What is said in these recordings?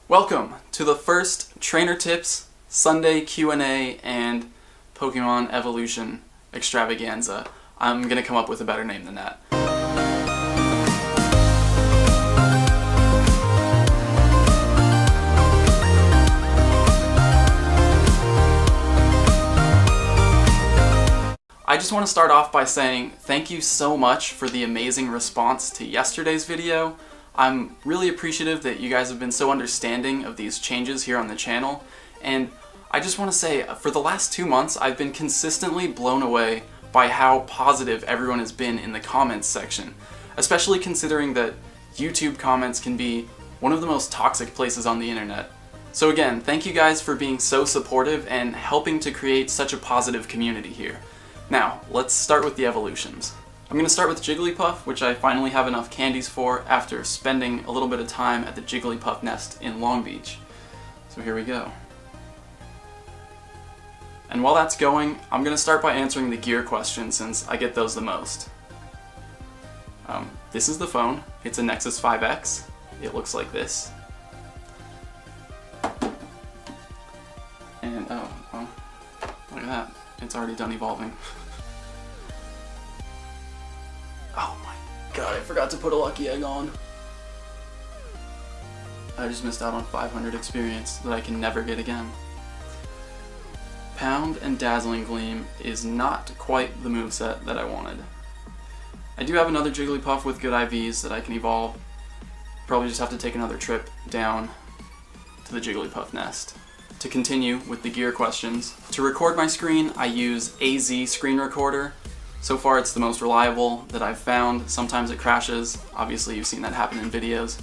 Welcome to the first Trainer Tips, Sunday Q&A, and Pokemon Evolution extravaganza. I'm gonna come up with a better name than that. I just want to start off by saying thank you so much for the amazing response to yesterday's video. I'm really appreciative that you guys have been so understanding of these changes here on the channel, and I just want to say for the last 2 months I've been consistently blown away by how positive everyone has been in the comments section, especially considering that YouTube comments can be one of the most toxic places on the internet. So again, thank you guys for being so supportive and helping to create such a positive community here. Now, let's start with the evolutions. I'm going to start with Jigglypuff, which I finally have enough candies for after spending a little bit of time at the Jigglypuff nest in Long Beach. So here we go. And while that's going, I'm going to start by answering the gear question since I get those the most. This is the phone. It's a Nexus 5X. It looks like this. And oh, well, look at that. It's already done evolving. Oh my god, I forgot to put a lucky egg on. I just missed out on 500 experience that I can never get again. Pound and Dazzling Gleam is not quite the moveset that I wanted. I do have another Jigglypuff with good IVs that I can evolve. Probably just have to take another trip down to the Jigglypuff nest. To continue with the gear questions, to record my screen I use AZ Screen Recorder. So far it's the most reliable that I've found. Sometimes it crashes, obviously you've seen that happen in videos,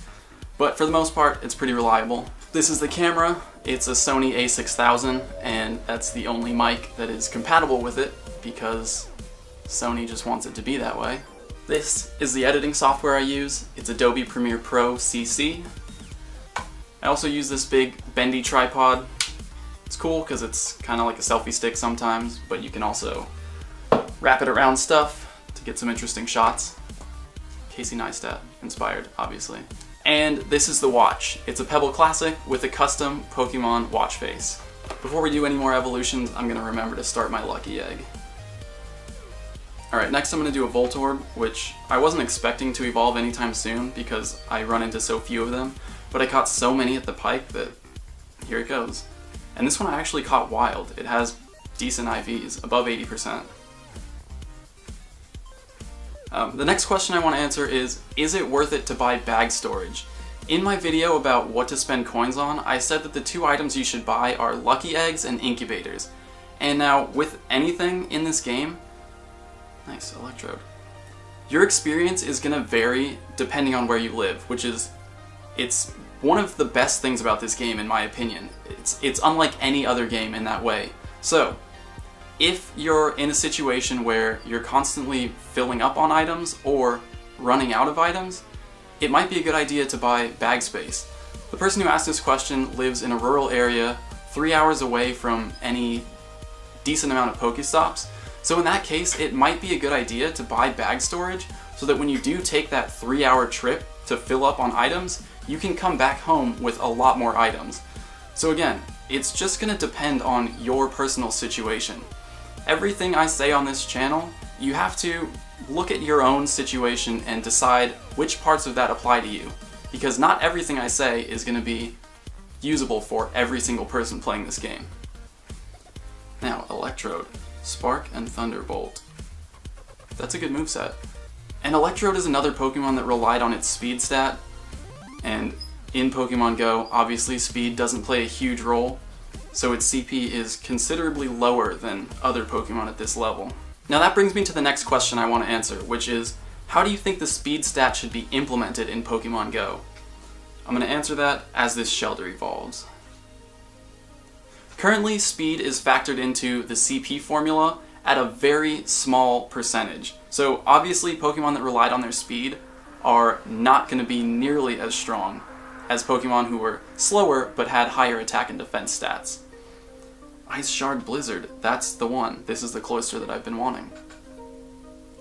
but for the most part it's pretty reliable. This is the camera. It's a Sony a6000 and that's the only mic that is compatible with it because Sony just wants it to be that way. This is the editing software I use. It's Adobe Premiere Pro CC. I also use this big bendy tripod. It's cool because it's kind of like a selfie stick sometimes, but you can also wrap it around stuff to get some interesting shots. Casey Neistat inspired, obviously. And this is the watch. It's a Pebble Classic with a custom Pokemon watch face. Before we do any more evolutions, I'm going to remember to start my lucky egg. Alright, next I'm going to do a Voltorb, which I wasn't expecting to evolve anytime soon because I run into so few of them, but I caught so many at the pike that here it goes. And this one I actually caught wild. It has decent IVs, above 80%. The next question I want to answer is it worth it to buy bag storage? In my video about what to spend coins on, I said that the 2 items you should buy are lucky eggs and incubators. And now, with anything in this game, nice, Electrode, your experience is going to vary depending on where you live, which is, it's one of the best things about this game in my opinion. It's unlike any other game in that way. So, if you're in a situation where you're constantly filling up on items or running out of items, it might be a good idea to buy bag space. The person who asked this question lives in a rural area 3 hours away from any decent amount of Pokestops, so in that case it might be a good idea to buy bag storage so that when you do take that 3-hour trip to fill up on items, you can come back home with a lot more items. So again, it's just going to depend on your personal situation. Everything I say on this channel, you have to look at your own situation and decide which parts of that apply to you, because not everything I say is going to be usable for every single person playing this game. Now, Electrode, Spark and Thunderbolt. That's a good moveset. And Electrode is another Pokemon that relied on its speed stat, and in Pokemon GO, obviously speed doesn't play a huge role, so its CP is considerably lower than other Pokemon at this level. Now that brings me to the next question I want to answer, which is, how do you think the speed stat should be implemented in Pokemon GO? I'm going to answer that as this Shelter evolves. Currently, speed is factored into the CP formula at a very small percentage. So obviously Pokemon that relied on their speed are not going to be nearly as strong as Pokemon who were slower but had higher attack and defense stats. Ice Shard Blizzard, that's the one. This is the cloister that I've been wanting.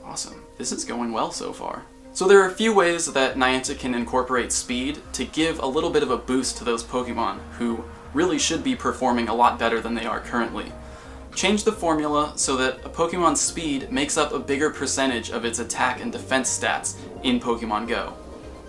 Awesome. This is going well so far. So there are a few ways that Niantic can incorporate speed to give a little bit of a boost to those Pokemon who really should be performing a lot better than they are currently. Change the formula so that a Pokemon's speed makes up a bigger percentage of its attack and defense stats in Pokemon GO.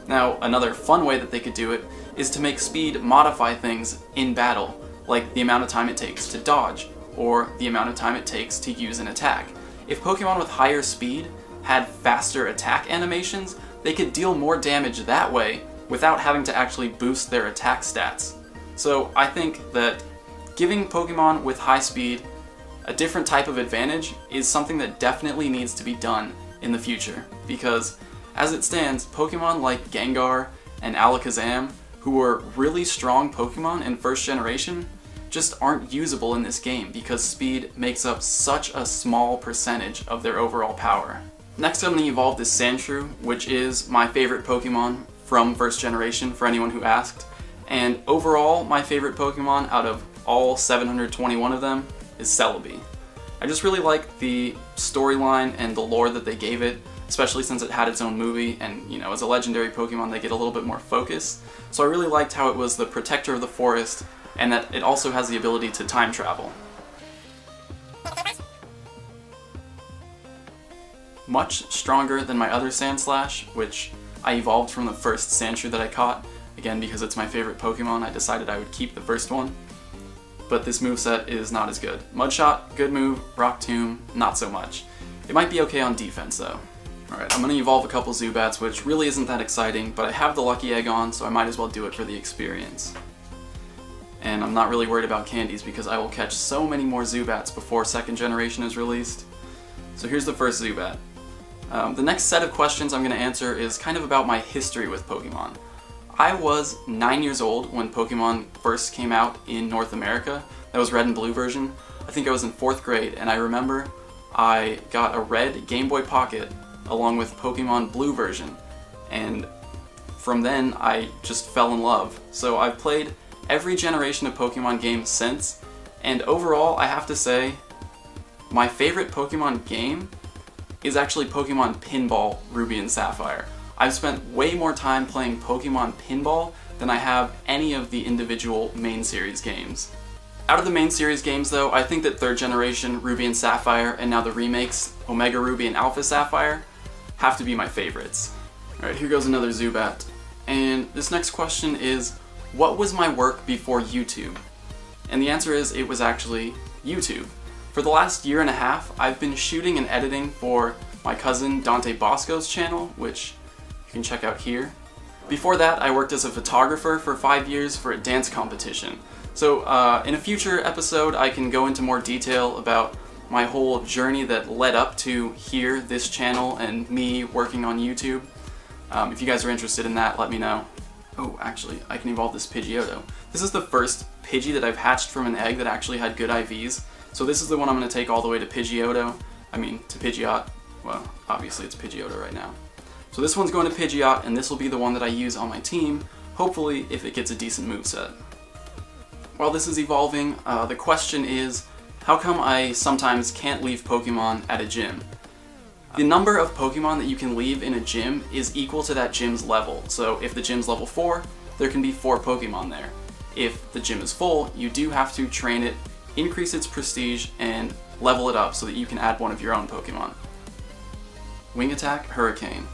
Now, another fun way that they could do it is to make speed modify things in battle, like the amount of time it takes to dodge, or the amount of time it takes to use an attack. If Pokemon with higher speed had faster attack animations, they could deal more damage that way without having to actually boost their attack stats. So I think that giving Pokemon with high speed a different type of advantage is something that definitely needs to be done in the future, because as it stands, Pokemon like Gengar and Alakazam, who were really strong Pokemon in first generation, just aren't usable in this game because speed makes up such a small percentage of their overall power. Next I'm going to evolve this Sandshrew, which is my favorite Pokemon from first generation for anyone who asked, and overall my favorite Pokemon out of all 721 of them is Celebi. I just really like the storyline and the lore that they gave it, especially since it had its own movie, and you know, as a legendary Pokemon they get a little bit more focus. So I really liked how it was the protector of the forest, and that it also has the ability to time travel. Much stronger than my other Sandslash, which I evolved from the first Sandshrew that I caught. Again, because it's my favorite Pokemon, I decided I would keep the first one. But this moveset is not as good. Mudshot, good move. Rock Tomb, not so much. It might be okay on defense though. Alright, I'm going to evolve a couple Zubats, which really isn't that exciting, but I have the Lucky Egg on, so I might as well do it for the experience. And I'm not really worried about candies because I will catch so many more Zubats before second generation is released. So here's the first Zubat. The next set of questions I'm going to answer is kind of about my history with Pokemon. I was 9 years old when Pokemon first came out in North America. That was Red and Blue version. I think I was in 4th grade, and I remember I got a red Game Boy Pocket along with Pokemon Blue version, and from then I just fell in love. So I've played every generation of Pokemon games since, and overall I have to say my favorite Pokemon game is actually Pokemon Pinball Ruby and Sapphire. I've spent way more time playing Pokemon Pinball than I have any of the individual main series games. Out of the main series games though, I think that 3rd generation Ruby and Sapphire and now the remakes Omega Ruby and Alpha Sapphire have to be my favorites. Alright, here goes another Zubat. And this next question is, what was my work before YouTube? And the answer is, it was actually YouTube. For the last year and a half, I've been shooting and editing for my cousin Dante Bosco's channel, which you can check out here. Before that, I worked as a photographer for 5 years for a dance competition. So in a future episode, I can go into more detail about my whole journey that led up to here, this channel, and me working on YouTube. If you guys are interested in that, let me know. Oh, actually, I can evolve this Pidgeotto. This is the first Pidgey that I've hatched from an egg that actually had good IVs. So this is the one I'm going to take all the way to Pidgeotto. I mean, to Pidgeot. Well, obviously it's Pidgeotto right now. So this one's going to Pidgeot, and this will be the one that I use on my team, hopefully if it gets a decent moveset. While this is evolving, the question is, how come I sometimes can't leave Pokemon at a gym? The number of Pokemon that you can leave in a gym is equal to that gym's level. So if the gym's level 4, there can be 4 Pokemon there. If the gym is full, you do have to train it, increase its prestige, and level it up so that you can add one of your own Pokemon. Wing Attack, Hurricane.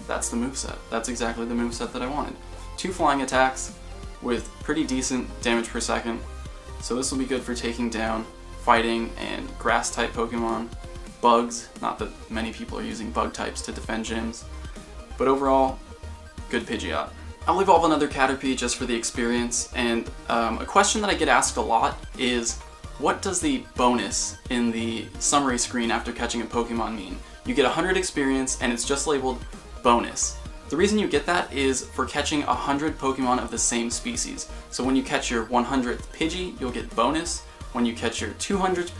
That's the moveset. That's exactly the moveset that I wanted. 2 flying attacks with pretty decent damage per second. So this will be good for taking down fighting and grass type Pokemon. Bugs, not that many people are using bug types to defend gyms. But overall, good Pidgeot. I'll evolve another Caterpie just for the experience, and a question that I get asked a lot is, what does the bonus in the summary screen after catching a Pokemon mean? You get 100 experience and it's just labeled bonus. The reason you get that is for catching 100 Pokemon of the same species. So when you catch your 100th Pidgey, you'll get bonus. When you catch your 200th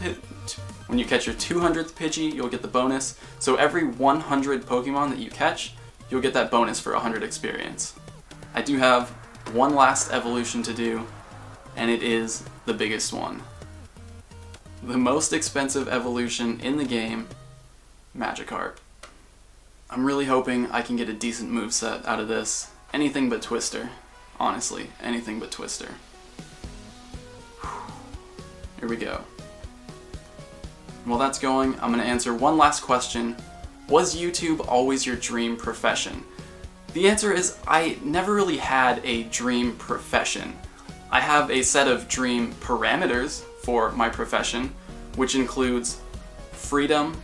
Pidgey, you'll get the bonus. So every 100 Pokemon that you catch, you'll get that bonus for 100 experience. I do have one last evolution to do, and it is the biggest one. The most expensive evolution in the game, Magikarp. I'm really hoping I can get a decent moveset out of this. Anything but Twister. Honestly, anything but Twister. Here we go. While that's going, I'm going to answer one last question. Was YouTube always your dream profession? The answer is I never really had a dream profession. I have a set of dream parameters for my profession, which includes freedom,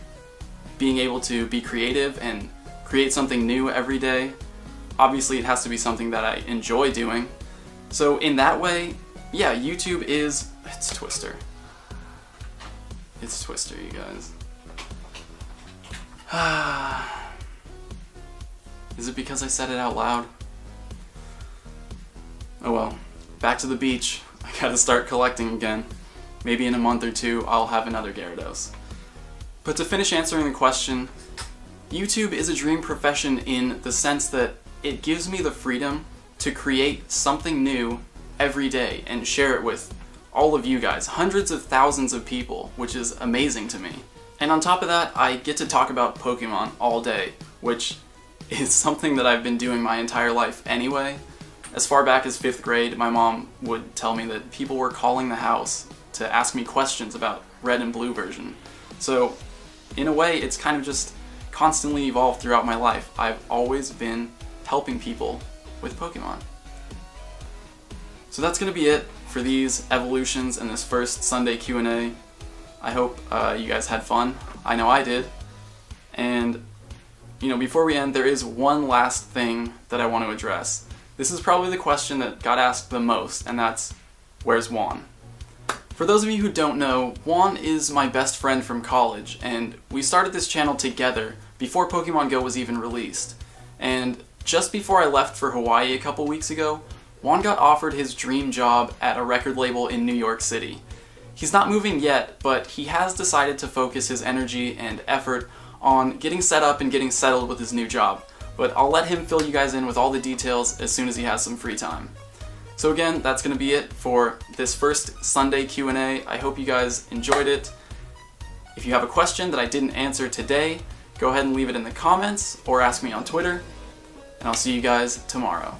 being able to be creative and create something new every day. Obviously, it has to be something that I enjoy doing. So in that way, yeah, YouTube is... It's Twister. It's Twister, you guys. Is it because I said it out loud? Oh well. Back to the beach. I gotta start collecting again. Maybe in a month or two, I'll have another Gyarados. But to finish answering the question, YouTube is a dream profession in the sense that it gives me the freedom to create something new every day and share it with all of you guys, hundreds of thousands of people, which is amazing to me. And on top of that, I get to talk about Pokemon all day, which is something that I've been doing my entire life anyway. As far back as 5th grade, my mom would tell me that people were calling the house to ask me questions about Red and Blue version. So, in a way, it's kind of just constantly evolved throughout my life. I've always been helping people with Pokemon. So that's going to be it for these evolutions and this first Sunday Q&A. I hope you guys had fun. I know I did. And, you know, before we end, there is one last thing that I want to address. This is probably the question that got asked the most, and that's, where's Juan? For those of you who don't know, Juan is my best friend from college, and we started this channel together before Pokemon GO was even released. And just before I left for Hawaii a couple weeks ago, Juan got offered his dream job at a record label in New York City. He's not moving yet, but he has decided to focus his energy and effort on getting set up and getting settled with his new job. But I'll let him fill you guys in with all the details as soon as he has some free time. So again, that's going to be it for this first Sunday Q&A. I hope you guys enjoyed it. If you have a question that I didn't answer today, go ahead and leave it in the comments or ask me on Twitter, and I'll see you guys tomorrow.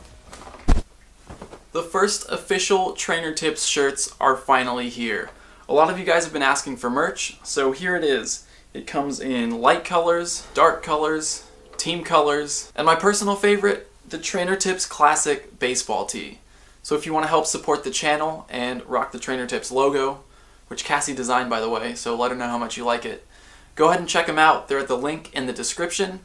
The first official Trainer Tips shirts are finally here. A lot of you guys have been asking for merch, so here it is. It comes in light colors, dark colors, team colors, and my personal favorite, the Trainer Tips Classic Baseball Tee. So if you want to help support the channel and rock the Trainer Tips logo, which Cassie designed by the way, so let her know how much you like it, go ahead and check them out. They're at the link in the description,